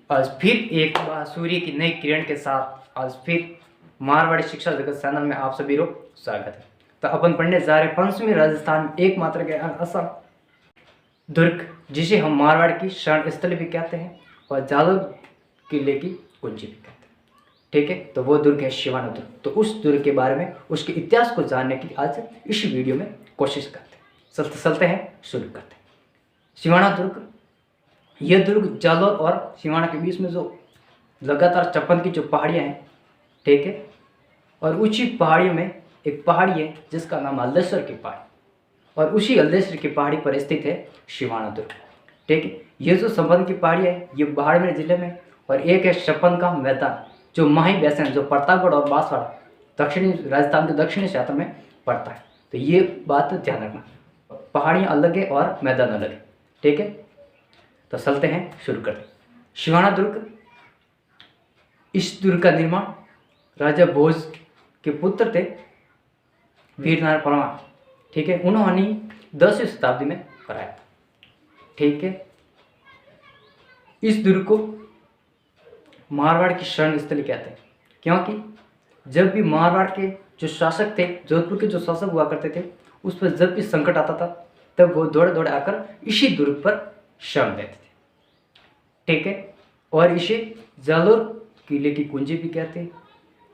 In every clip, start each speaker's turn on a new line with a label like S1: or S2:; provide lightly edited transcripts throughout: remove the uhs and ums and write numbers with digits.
S1: आज फिर एक बार सूर्य की नई किरण के साथ आज फिर मारवाड़ी शिक्षा जगत चैनल में आप सभी को स्वागत है। तो अपन पढ़ने जा रहे पंचमी राजस्थान में एकमात्र के असम दुर्ग, जिसे हम मारवाड़ की शरण स्थल भी कहते हैं और जालोर किले की कुंजी भी कहते हैं। ठीक है, तो वो दुर्ग है शिवाना दुर्ग। तो उस दुर्ग के बारे में, उसके इतिहास को जानने की आज इस वीडियो में कोशिश करते हैं। चलते हैं, शुरू करते हैं। शिवाना दुर्ग, यह दुर्ग जालोर और शिवाना के बीच में जो लगातार 56 की जो पहाड़ियाँ हैं, ठीक है, और ऊंची पहाड़ियों में एक पहाड़ी है जिसका नाम हल्देश्वर की पहाड़ी, और उसी हल्देश्वर की पहाड़ी पर स्थित है शिवाना दुर्ग। ठीक है, ये जो संबंध की पहाड़ी है ये बाड़मेर जिले में, और एक है छप्पन का मैदान जो माही बैसन जो प्रतापगढ़ और बांसवाड़ा दक्षिणी राजस्थान के दक्षिणी क्षेत्र में पड़ता है। तो ये बात ध्यान रखना, पहाड़ियाँ अलग है और मैदान अलग है। ठीक है, तो चलते हैं, शुरू करते हैं। शिवाना दुर्ग, इस दुर्ग का निर्माण राजा भोज के पुत्र थे वीरनारायण परमार। ठीक है, उन्होंने 10वीं शताब्दी में कराया। ठीक है, इस दुर्ग को मारवाड़ की शरण स्थली कहते हैं, क्योंकि जब भी मारवाड़ के जो शासक थे, जोधपुर के जो शासक हुआ करते थे, उस पर जब भी संकट आता था तब वो दौड़े दौड़े आकर इसी दुर्ग पर शरण लेते थे। ठीक है, और इसे जालोर किले की कुंजी भी कहते हैं,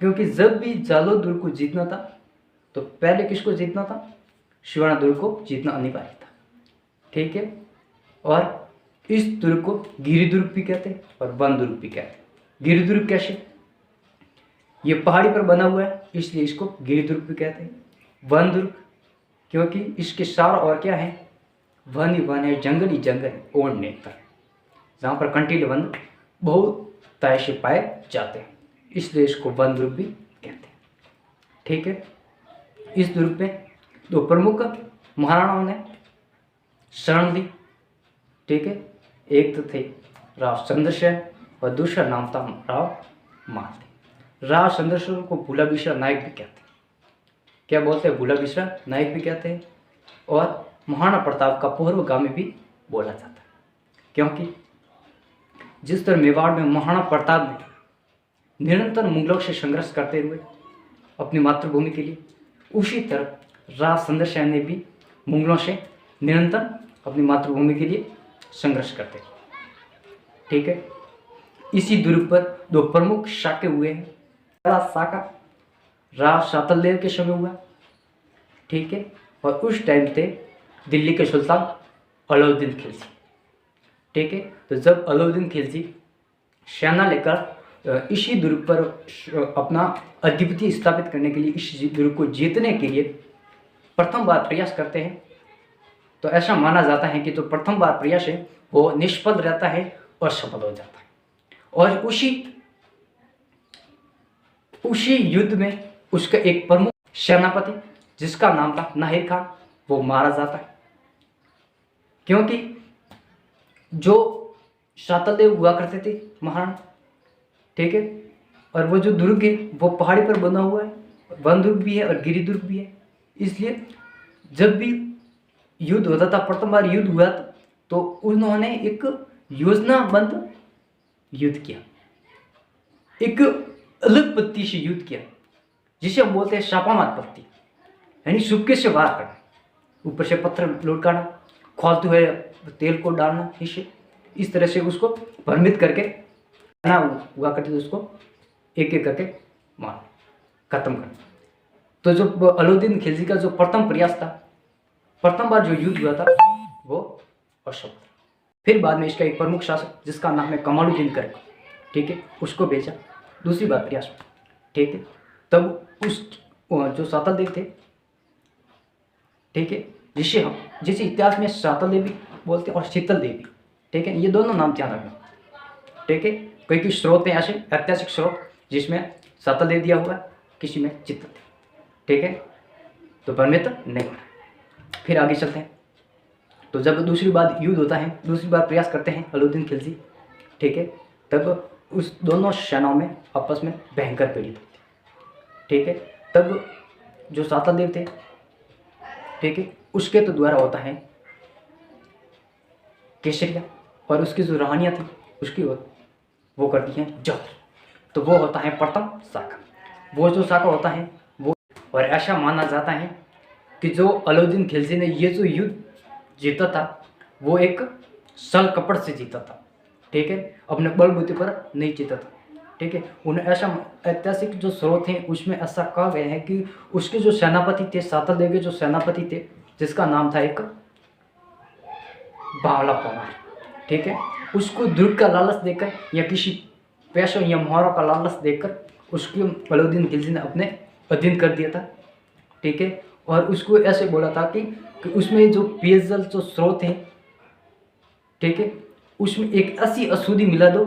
S1: क्योंकि जब भी जालोर दुर्ग को जीतना था तो पहले किसको जीतना था? शिवाना दुर्ग को जीतना अनिवार्य था। ठीक है, और इस दुर्ग को गिरी दुर्ग भी कहते हैं और वन दुर्ग भी कहते हैं। गिरी दुर्ग कैसे? ये पहाड़ी पर बना हुआ है इसलिए इसको गिरी दुर्ग भी कहते हैं। वन दुर्ग क्योंकि इसके चारों ओर क्या है? वन ही वन है, जंगल ही जंगल है, और नेतर जहाँ पर कंटीले वन बहुत तरह से पाए जाते हैं, इसलिए इसको वन दुर्ग भी कहते हैं। ठीक है, इस दुर्ग में दो प्रमुख महाराणाओं ने शरण ली। ठीक है, एक तो थे राव चंद्रसेन और दूसरा नाम था राव मालती। राव चंद्रसेन को भूला बिसरा नायक भी कहते हैं। क्या बोलते हैं? भूला बिसरा नायक भी कहते हैं, और महाराणा प्रताप का पूर्वगामी भी बोला जाता है, क्योंकि जिस तरह मेवाड़ में महाराणा प्रताप ने निरंतर मुगलों से संघर्ष करते हुए अपनी मातृभूमि के लिए, उसी तरह राव चंद्रसेन ने भी मुगलों से निरंतर अपनी मातृभूमि के लिए संघर्ष करते। ठीक है, इसी दुर्ग पर दो प्रमुख शाके हुए हैं। पहला शाका राव शातलदेव के समय हुआ। ठीक है, और उस टाइम थे दिल्ली के सुल्तान अलाउद्दीन खिलजी। ठीक है, तो जब अलाउद्दीन खिलजी सेना लेकर इसी दुर्ग पर अपना आधिपत्य स्थापित करने के लिए, इस दुर्ग को जीतने के लिए प्रथम बार प्रयास करते हैं, तो ऐसा माना जाता है कि जो प्रथम बार प्रयास है वो निष्फल रहता है और सफल हो जाता है, और उसी युद्ध में उसका एक प्रमुख सेनापति जिसका नाम था नाहिर खान, वो मारा जाता है। क्योंकि जो शातलदेव हुआ करते थे महाराणा, ठीक है, और वो जो दुर्ग है वो पहाड़ी पर बना हुआ है, वन दुर्ग भी है और गिरी दुर्ग भी है, इसलिए जब भी युद्ध होता था, प्रथम बार युद्ध हुआ तो उन्होंने एक योजनाबद्ध युद्ध किया, एक अलग पत्ती से युद्ध किया, जिसे हम बोलते हैं छापामार पत्ती, यानी सुबके से वार करना, ऊपर से पत्थर लुढ़काना, फालतू है तेल को डालना, इस तरह से उसको भ्रमित करके ना हुआ करते थे, उसको एक एक करके मार खत्म करना। तो जो अलाउद्दीन खिलजी का जो प्रथम प्रयास था, प्रथम बार जो युद्ध हुआ था वो असफल। फिर बाद में इसका एक प्रमुख शासक जिसका नाम है कमालुद्दीन कर्क, ठीक है, उसको भेजा दूसरी बार प्रयास। ठीक है, तब उस जो शातलदेव थे, ठीक है, जिसे इतिहास में शातल देवी बोलते हैं और शीतल देवी, ठीक है, ये दोनों नाम ध्यान रखना। ठीक है, कई स्रोत हैं ऐसे ऐतिहासिक स्रोत जिसमें शातल देव दिया हुआ है, किसी में चित्तल देव। ठीक है, तो भ्रमित नहीं होना। फिर आगे चलते हैं। तो जब दूसरी बार युद्ध होता है, दूसरी बार प्रयास करते हैं अलाउद्दीन खिलजी, ठीक है, तब उस दोनों सेनाओं में आपस में भयंकर पीड़ित होती। ठीक है, तब जो शातल देव थे, ठीक है, उसके तो द्वारा होता है केसरिया, और उसकी जो रानियाँ थी उसकी वो करती हैं जौहर। तो वो होता है प्रथम शाका। वो जो शाका होता है वो, और ऐसा माना जाता है कि जो अलाउद्दीन खिलजी ने ये जो युद्ध जीता था वो एक सल कपट से जीता था, ठीक है, अपने बलबूते पर नहीं जीता था, ठीक है। उन्हें ऐसा ऐतिहासिक जो स्रोत हैं उसमें ऐसा कहा गया है कि उसके जो सेनापति थे, सातलदेव के जो सेनापति थे, जिसका नाम था एक बावला परमार, ठीक है, उसको दुर्ग का लालच देकर या किसी पैसों या मोहरों का लालच देकर उसको अलाउद्दीन खिलजी ने अपने अधीन कर दिया था, ठीक है। और उसको ऐसे बोला था कि उसमें जो पेयजल जो स्रोत हैं, ठीक है, उसमें एक ऐसी अशुद्धि मिला दो,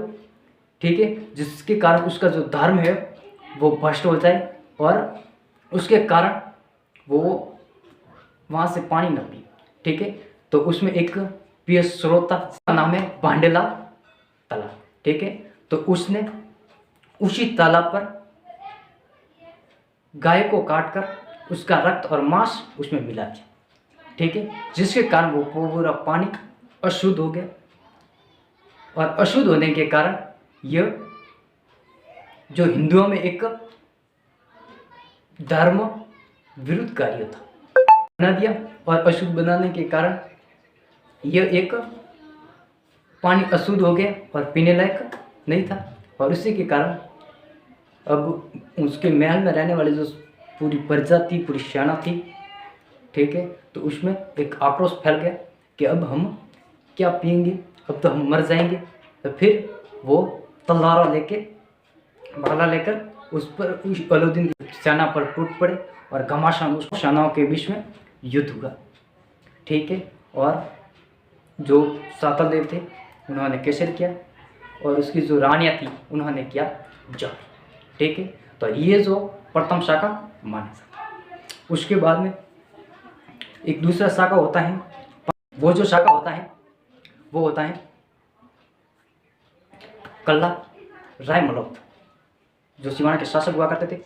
S1: ठीक है, जिसके कारण उसका जो धर्म है वो भ्रष्ट हो जाए और उसके कारण वो वहाँ से पानी न पिए, ठीक है। तो उसमें एक पेय स्रोत था, उसका नाम है भांडेला तालाब, ठीक है। तो उसने उसी तालाब पर गाय को काटकर उसका रक्त और मांस उसमें मिला दिया, ठीक है, जिसके कारण वो पूरा पानी अशुद्ध हो गया। और अशुद्ध होने के कारण यह जो हिंदुओं में एक धर्म विरुद्ध कार्य था बना दिया, और अशुद्ध बनाने के कारण यह एक पानी अशुद्ध हो गया और पीने लायक नहीं था। और उसी के कारण अब उसके महल में रहने वाले जो पूरी प्रजा थी, पूरी सेना थी, ठीक है, तो उसमें एक आक्रोश फैल गया कि अब हम क्या पिएंगे, अब तो हम मर जाएंगे। तो फिर वो तलवार लेके, भाला लेकर उस पर उस अलाउद्दीन की सेना पर टूट पड़े और घमासान उस सेनाओं के बीच में युद्ध हुआ, ठीक है। और जो सातलदेव थे उन्होंने केसर किया और उसकी जो रानियाँ थी उन्होंने किया जौहर, ठीक है। तो ये जो प्रथम शाखा माना जाता है। उसके बाद में एक दूसरा शाखा होता है, वो जो शाखा होता है वो होता है कल्ला राय मल्लौद। जो सिवान के शासक हुआ करते थे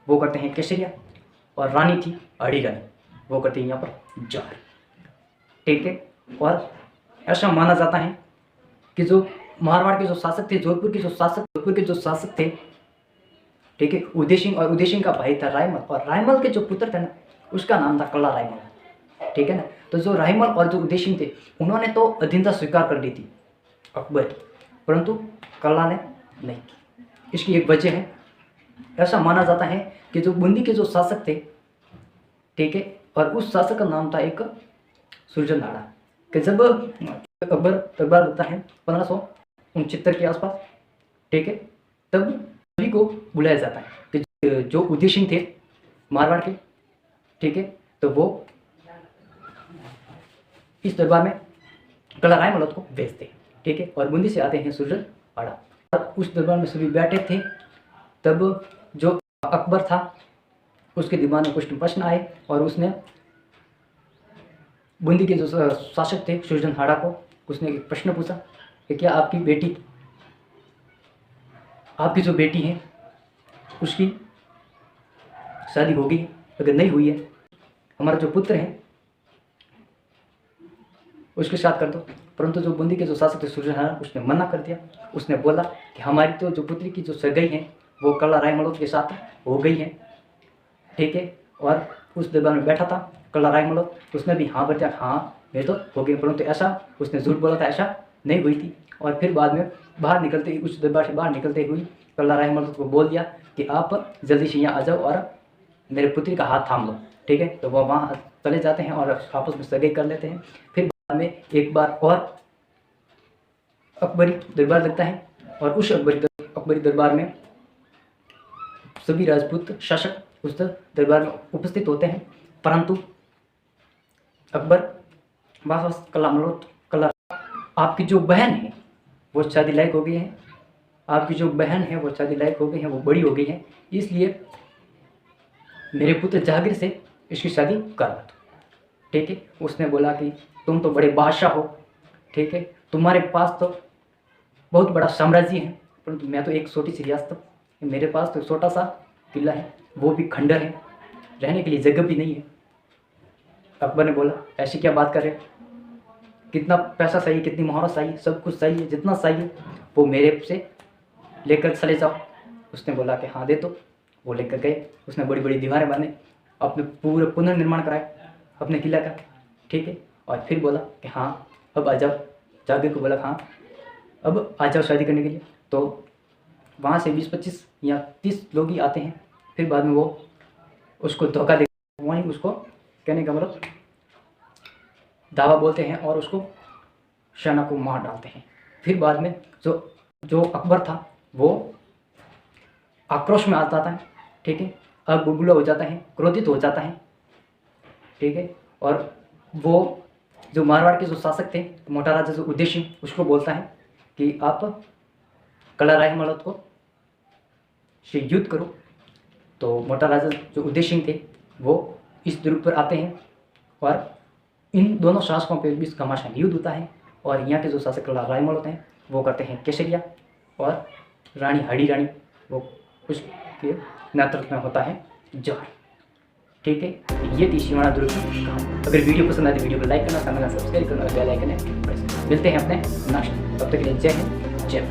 S1: वो करते हैं केसरिया, और रानी थी अड़ीगन, वो करते हैं यहाँ पर जौहर, ठीक है। और ऐसा माना जाता है कि जो मारवाड़ के जो शासक थे, जोधपुर के जो शासक थे, ठीक है, उदय सिंह, और उदय सिंह का भाई था रायमल, और रायमल के जो पुत्र थे ना उसका नाम था कल्ला रायमल, ठीक है ना। तो जो रायमल और जो उदय सिंह थे उन्होंने तो अधीनता स्वीकार कर ली थी अकबर की, परंतु कल्ला ने नहीं की। इसकी एक वजह है, ऐसा माना जाता है कि जो बूंदी के जो शासक थे, ठीक है, और उस शासक का नाम था एक सुरजन कि जब अकबर दरबार होता है 1569 के आसपास, ठीक है, तब सभी को बुलाया जाता है कि जो उदय सिंह थे मारवाड़ के, ठीक है, तो वो इस दरबार में कल्ला राय मल्लौद को भेजते हैं, ठीक है। और बूंदी से आते हैं सुरजन आड़ा, और उस दरबार में सभी बैठे थे। तब जो अकबर था उसके दिमाग में कुछ प्रश्न आए और उसने बूंदी के जो शासक थे सुरजन हाड़ा को उसने एक प्रश्न पूछा कि क्या आपकी जो बेटी है उसकी शादी हो गई? अगर नहीं हुई है, हमारा जो पुत्र है उसके साथ कर दो। परंतु जो बूंदी के जो शासक थे सुरजन हाड़ा, उसने मना कर दिया। उसने बोला कि हमारी तो जो पुत्री की जो सगाई है वो कल्ला राय मल्लौद के साथ हो गई है, ठीक है। और उस दरबार में बैठा था कल्ला राय मल्लौद, उसने भी हाँ बताया, हाँ मैं तो हो गई, परंतु ऐसा उसने झूठ बोला था, ऐसा नहीं हुई थी। और फिर बाद में बाहर निकलते ही, उस दरबार से बाहर निकलते हुई कल्ला राय मल्लौद को बोल दिया कि आप जल्दी से यहाँ आ जाओ और मेरे पुत्री का हाथ थाम लो, ठीक है। तो वह वहाँ चले जाते हैं और आपस में सगाई कर लेते हैं। फिर बाद में एक बार और अकबरी दरबार लगता है और उस अकबरी दरबार में सभी राजपूत शासक उस दरबार में उपस्थित होते हैं, परंतु अकबर वापस कल्ला आपकी जो बहन है वो शादी लायक हो गई है, आपकी जो बहन है वो शादी लायक हो गई है, वो बड़ी हो गई है, इसलिए मेरे पुत्र जहांगीर से इसकी शादी करवा दो, ठीक है। उसने बोला कि तुम तो बड़े बादशाह हो, ठीक है, तुम्हारे पास तो बहुत बड़ा साम्राज्य है, परंतु मैं तो एक छोटी सी रियासत, मेरे पास तो छोटा सा किला है, वो भी खंडर है, रहने के लिए जगह भी नहीं है। अकबर ने बोला ऐसी क्या बात कर रहे, कितना पैसा चाहिए, कितनी मोहरत चाहिए, सब कुछ चाहिए, जितना चाहिए वो मेरे से लेकर चले जाओ। उसने बोला कि हाँ दे दो। वो लेकर गए। उसने बड़ी बड़ी दीवारें बने, अपने पूरे पुनर्निर्माण कराए अपने किला का, ठीक है। और फिर बोला कि हाँ अब आ जाओ। जागीर को बोला हाँ अब आ जाओ शादी करने के लिए। तो वहाँ से 20-25 या 30 लोग ही आते हैं। फिर बाद में वो उसको धोखा दे, वहीं उसको कहने का मतलब दावा बोलते हैं और उसको शाना को मार डालते हैं। फिर बाद में जो अकबर था वो आक्रोश में आ जाता है, ठीक है, अब बुलबुला हो जाता है, क्रोधित हो जाता है, ठीक है। और वो जो मारवाड़ के जो शासक थे, मोटा राजा जो उदय उसको बोलता है कि आप कलाराय मलत को से युद्ध करो। तो मोटा राजा जो उदय सिंह थे वो इस दुर्ग पर आते हैं और इन दोनों शासकों के बीच घमासान युद्ध होता है। और यहाँ के जो शासक कलाराय मल होते हैं वो करते हैं केसरिया, और रानी हड़ी रानी वो उसके नेतृत्व में होता है जौहर, ठीक है। ये थी सिवाना दुर्ग की कहानी। अगर वीडियो पसंद आए तो वीडियो को लाइक करना, चैनल को सब्सक्राइब करना और बेल आइकन है। मिलते हैं अपने नेक्स्ट, तब तक के लिए जय हिंद जय भारत।